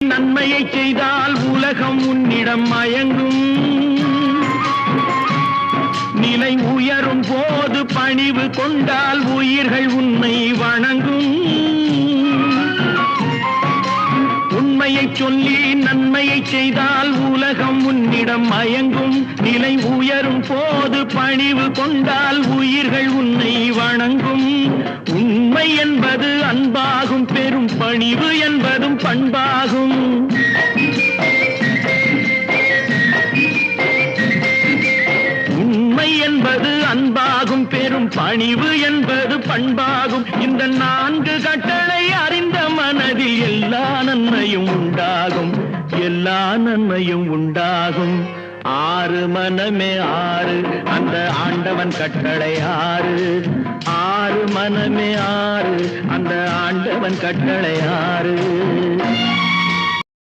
நன்மையை செய்தால் உலகம் உன்னிடம் மயங்கும். நிலை உயரும் போது பணிவு கொண்டால் உயிர்கள் உன்னை வணங்கும். உண்மையை சொல்லி நன்மையை செய்தால் உலகம் உன்னிடம் மயங்கும். நிலை உயரும் போது பணிவு கொண்டால் உயிர்கள் உன்னை வணங்கும். உண்மை என்பது அன்பாகும், பெரும் பணிவு என்பதும் பண்பாகும். உண்மை என்பது அன்பாகும், பெரும் பணிவு என்பது பண்பாகும். இந்த 4 கட்டளை அறிந்த மனதில் எல்லா நன்மையும் உண்டாகும், எல்லா நன்மையும் உண்டாகும். 6 மனமே 6 அந்த ஆண்டவன் கட்டளை 6. 6 மனமே 6 அந்த ஆண்டவன் கட்டளை 6.